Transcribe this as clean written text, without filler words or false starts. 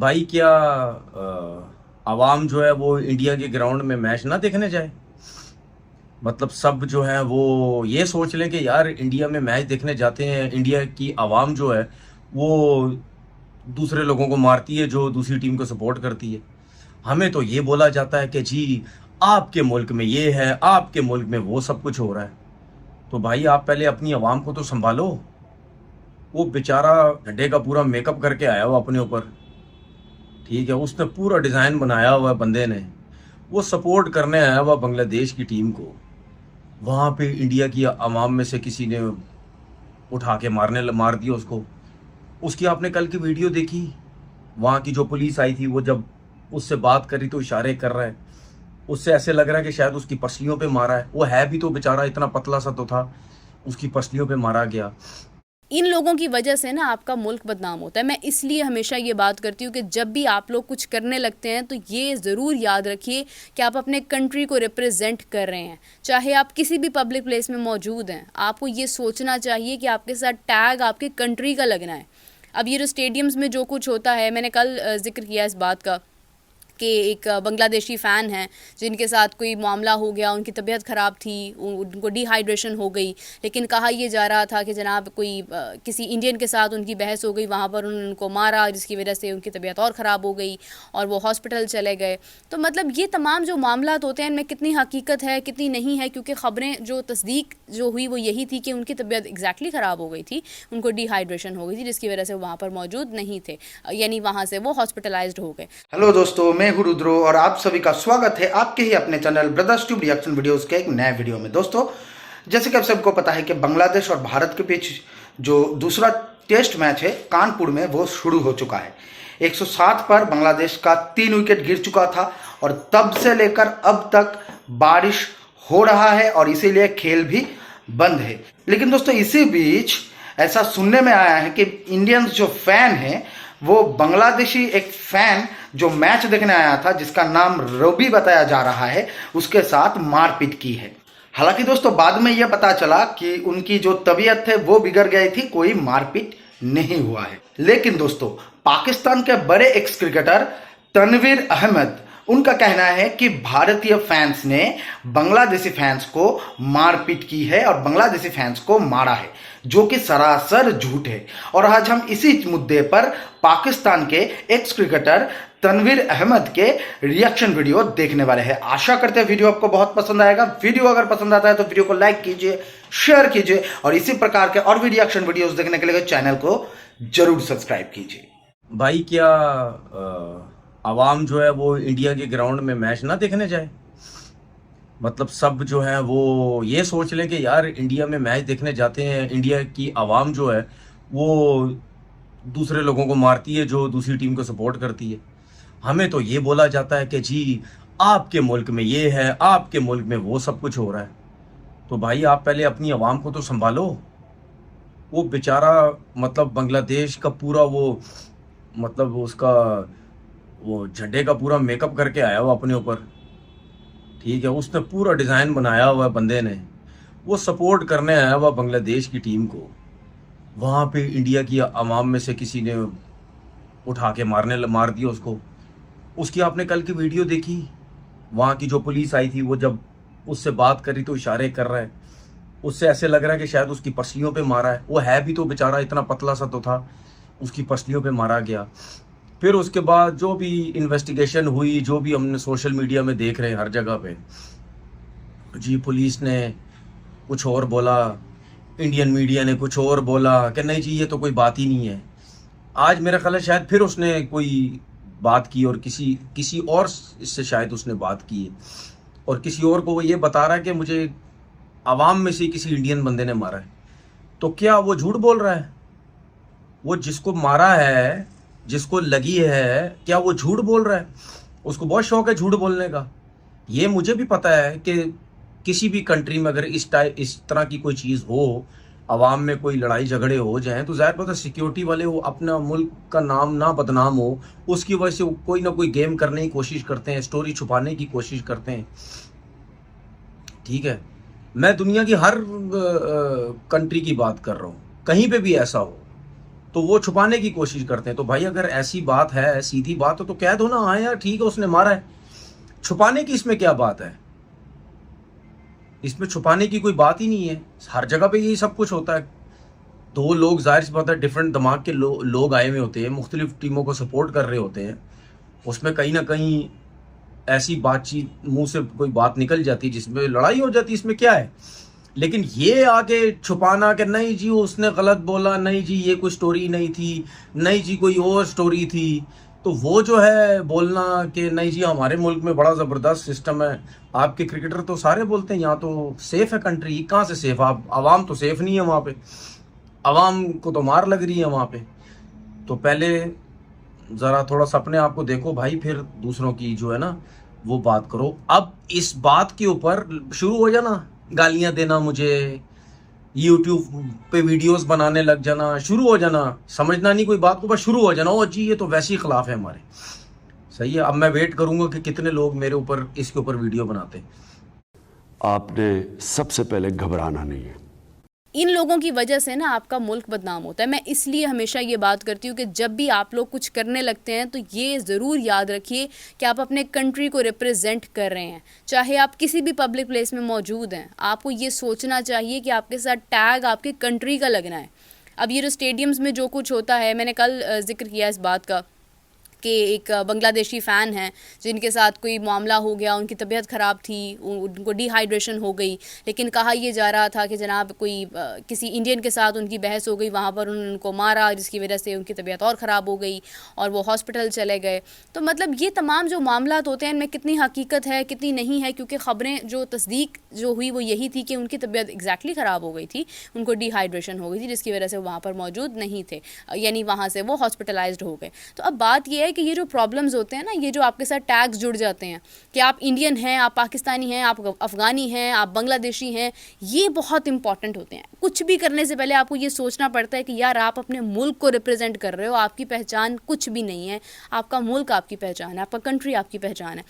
भाई क्या आवाम जो है वो इंडिया के ग्राउंड में मैच ना देखने जाए। मतलब सब जो है वो ये सोच लें कि यार इंडिया में मैच देखने जाते हैं, इंडिया की आवाम जो है वो दूसरे लोगों को मारती है जो दूसरी टीम को सपोर्ट करती है। हमें तो ये बोला जाता है कि जी आपके मुल्क में ये है, आपके मुल्क में वो सब कुछ हो रहा है। तो भाई आप पहले अपनी आवाम को तो संभालो। वो बेचारा झंडे का पूरा मेकअप करके आया हुआ अपने ऊपर, ठीक है, उसने पूरा डिज़ाइन बनाया हुआ है बंदे ने। वो सपोर्ट करने आया हुआ बांग्लादेश की टीम को। वहाँ पे इंडिया की आवाम में से किसी ने उठा के मार दिया उसको। उसकी आपने कल की वीडियो देखी? वहाँ की जो पुलिस आई थी वो जब उससे बात करी तो इशारे कर रहा है। उससे ऐसे लग रहा है कि शायद उसकी पसलियों पे मारा है। वो है भी तो बेचारा इतना पतला सा तो था, उसकी पसलियों पे मारा गया। इन लोगों की वजह से ना आपका मुल्क बदनाम होता है। मैं इसलिए हमेशा ये बात करती हूँ कि जब भी आप लोग कुछ करने लगते हैं तो ये ज़रूर याद रखिए कि आप अपने कंट्री को रिप्रेजेंट कर रहे हैं। चाहे आप किसी भी पब्लिक प्लेस में मौजूद हैं, आपको ये सोचना चाहिए कि आपके साथ टैग आपके कंट्री का लगना है। अब ये जो स्टेडियम्स में जो कुछ होता है, मैंने कल जिक्र किया इस बात का कि एक बांग्लादेशी फ़ैन हैं जिनके साथ कोई मामला हो गया, उनकी तबीयत ख़राब थी, उनको डिहाइड्रेशन हो गई, लेकिन कहा यह जा रहा था कि जनाब कोई किसी इंडियन के साथ उनकी बहस हो गई, वहाँ पर उन्होंने उनको मारा जिसकी वजह से उनकी तबीयत और ख़राब हो गई और वो हॉस्पिटल चले गए। तो मतलब ये तमाम जो मामला होते हैं इनमें कितनी हकीकत है कितनी नहीं है, क्योंकि ख़बरें जो तस्दीक जो हुई वो यही थी कि उनकी तबीयत एग्जैक्टली ख़राब हो गई थी, उनको डिहाइड्रेशन हो गई थी जिसकी वजह से वो वहाँ पर मौजूद नहीं थे, यानी वहाँ से वो हॉस्पिटलाइज्ड हो गए। हेलो दोस्तों, मैं हूं रुद्रो और आप सभी का स्वागत है आपके ही अपने channel brothers tube reaction videos के एक नए वीडियो में। दोस्तों, जैसे कि आप सबको पता है कि बांग्लादेश और भारत के बीच जो दूसरा टेस्ट मैच है कानपुर में वो शुरू हो चुका है। 107 पर बांग्लादेश का 3 विकेट गिर चुका था और तब से लेकर अब तक बारिश हो रहा है और इसीलिए खेल भी बंद है। लेकिन दोस्तों, इसी बीच ऐसा सुनने में आया है कि इंडियंस जो फैन हैं वो बांग्लादेशी एक फैन जो मैच देखने आया था जिसका नाम रवि बताया जा रहा है, उसके साथ मारपीट की है। हालांकि दोस्तों, बाद में यह पता चला कि उनकी जो तबीयत है वो बिगड़ गई थी, कोई मारपीट नहीं हुआ है। लेकिन दोस्तों, पाकिस्तान के बड़े एक्स क्रिकेटर तनवीर अहमद, उनका कहना है कि भारतीय फैंस ने बांग्लादेशी फैंस को मारपीट की है और बांग्लादेशी फैंस को मारा है, जो कि सरासर झूठ है। और आज हम इसी मुद्दे पर पाकिस्तान के एक्स क्रिकेटर तनवीर अहमद के रिएक्शन वीडियो देखने वाले हैं। आशा करते हैं वीडियो आपको बहुत पसंद आएगा। वीडियो अगर पसंद आता है तो वीडियो को लाइक कीजिए, शेयर कीजिए और इसी प्रकार के और भी रिएक्शन वीडियोस देखने के लिए चैनल को जरूर सब्सक्राइब कीजिए। भाई क्या आवाम जो है वो इंडिया के ग्राउंड में मैच ना देखने जाए। मतलब सब जो है वो ये सोच लें कि यार इंडिया में मैच देखने जाते हैं, इंडिया की आवाम जो है वो दूसरे लोगों को मारती है जो दूसरी टीम को सपोर्ट करती है। हमें तो ये बोला जाता है कि जी आपके मुल्क में ये है, आपके मुल्क में वो सब कुछ हो रहा है। तो भाई आप पहले अपनी आवाम को तो संभालो। वो बेचारा मतलब बांग्लादेश का पूरा वो मतलब उसका वो झंडे का पूरा मेकअप करके आया हुआ अपने ऊपर, ठीक है, उसने पूरा डिज़ाइन बनाया हुआ है बंदे ने। वो सपोर्ट करने आया हुआ बांग्लादेश की टीम को। वहाँ पे इंडिया की आवाम में से किसी ने उठा के मार दिया उसको। उसकी आपने कल की वीडियो देखी? वहाँ की जो पुलिस आई थी वो जब उससे बात करी तो इशारे कर रहा है। उससे ऐसे लग रहा है कि शायद उसकी पसलियों पे मारा है। वो है भी तो बेचारा इतना पतला सा तो था, उसकी पसलियों पे मारा गया। फिर उसके बाद जो भी इन्वेस्टिगेशन हुई, जो भी हमने सोशल मीडिया में देख रहे हैं हर जगह पे, जी पुलिस ने कुछ और बोला, इंडियन मीडिया ने कुछ और बोला कि नहीं जी ये तो कोई बात ही नहीं है। आज मेरा ख्याल है शायद फिर उसने कोई बात की और किसी और इससे शायद उसने बात की है और किसी और को वो ये बता रहा है कि मुझे आवाम में से किसी इंडियन बंदे ने मारा है। तो क्या वो झूठ बोल रहा है? वो जिसको मारा है, जिसको लगी है, क्या वो झूठ बोल रहा है? उसको बहुत शौक है झूठ बोलने का। ये मुझे भी पता है कि किसी भी कंट्री में अगर इस तरह की कोई चीज़ हो, आवाम में कोई लड़ाई झगड़े हो जाएं, तो ज़ाहिर बात है सिक्योरिटी वाले वो अपना मुल्क का नाम ना बदनाम हो उसकी वजह से कोई ना कोई गेम करने की कोशिश करते हैं, स्टोरी छुपाने की कोशिश करते हैं, ठीक है। मैं दुनिया की हर कंट्री की बात कर रहा हूँ, कहीं पे भी ऐसा हो, तो वो छुपाने की कोशिश करते हैं। तो भाई अगर ऐसी बात है, सीधी बात हो तो कह दो ना, हाँ यार ठीक है उसने मारा है। छुपाने की इसमें क्या बात है? इसमें छुपाने की कोई बात ही नहीं है। हर जगह पे यही सब कुछ होता है। दो लोग, जाहिर सी बात है, डिफरेंट दिमाग के लोग आए हुए होते हैं, मुख्तलिफ टीमों को सपोर्ट कर रहे होते हैं। उसमें कहीं ना कहीं ऐसी बातचीत, मुंह से कोई बात निकल जाती है जिसमें लड़ाई हो जाती है। इसमें क्या है? लेकिन ये आके छुपाना कि नहीं जी उसने गलत बोला, नहीं जी ये कोई स्टोरी नहीं थी, नहीं जी कोई और स्टोरी थी, तो वो जो है बोलना कि नहीं जी हमारे मुल्क में बड़ा ज़बरदस्त सिस्टम है। आपके क्रिकेटर तो सारे बोलते हैं यहाँ तो सेफ है कंट्री। कहाँ से सेफ? आप आवाम तो सेफ नहीं है वहाँ पे, आवाम को तो मार लग रही है वहाँ पे। तो पहले ज़रा थोड़ा सा अपने आप को देखो भाई, फिर दूसरों की जो है ना वो बात करो। अब इस बात के ऊपर शुरू हो जाना गालियां देना, मुझे YouTube पे वीडियोस बनाने लग जाना, शुरू हो जाना, समझना नहीं कोई बात को, बस शुरू हो जाना, ओ जी ये तो वैसे ही खिलाफ है हमारे। सही है, अब मैं वेट करूंगा कि कितने लोग मेरे ऊपर इसके ऊपर वीडियो बनाते हैं। आपने सबसे पहले घबराना नहीं है। इन लोगों की वजह से ना आपका मुल्क बदनाम होता है। मैं इसलिए हमेशा ये बात करती हूँ कि जब भी आप लोग कुछ करने लगते हैं तो ये ज़रूर याद रखिए कि आप अपने कंट्री को रिप्रेजेंट कर रहे हैं। चाहे आप किसी भी पब्लिक प्लेस में मौजूद हैं, आपको ये सोचना चाहिए कि आपके साथ टैग आपके कंट्री का लगना है। अब ये जो स्टेडियम्स में जो कुछ होता है, मैंने कल जिक्र किया इस बात का कि एक बांग्लादेशी फ़ैन हैं जिनके साथ कोई मामला हो गया, उनकी तबीयत ख़राब थी, उनको डिहाइड्रेशन हो गई, लेकिन कहा यह जा रहा था कि जनाब कोई किसी इंडियन के साथ उनकी बहस हो गई, वहाँ पर उन्होंने उनको मारा जिसकी वजह से उनकी तबीयत और ख़राब हो गई और वो हॉस्पिटल चले गए। तो मतलब ये तमाम जो मामला होते हैं इनमें कितनी हकीकत है कितनी नहीं है, क्योंकि ख़बरें जो तस्दीक जो हुई वो यही थी कि उनकी तबीयत एग्जैक्टली ख़राब हो गई थी, उनको डिहाइड्रेशन हो गई थी जिसकी वजह से वो वहाँ पर मौजूद नहीं थे, यानी वहाँ से वो हॉस्पिटलाइज्ड हो गए। तो अब बात यह है कि ये जो प्रॉब्लम्स होते हैं ना, ये जो आपके साथ टैग्स जुड़ जाते हैं कि आप इंडियन हैं, आप पाकिस्तानी हैं, आप अफ़गानी हैं, आप बांग्लादेशी हैं, ये बहुत इंपॉर्टेंट होते हैं। कुछ भी करने से पहले आपको ये सोचना पड़ता है कि यार आप अपने मुल्क को रिप्रेजेंट कर रहे हो, आपकी पहचान कुछ भी नहीं है, आपका मुल्क आपकी पहचान है, आपका कंट्री आपकी पहचान है।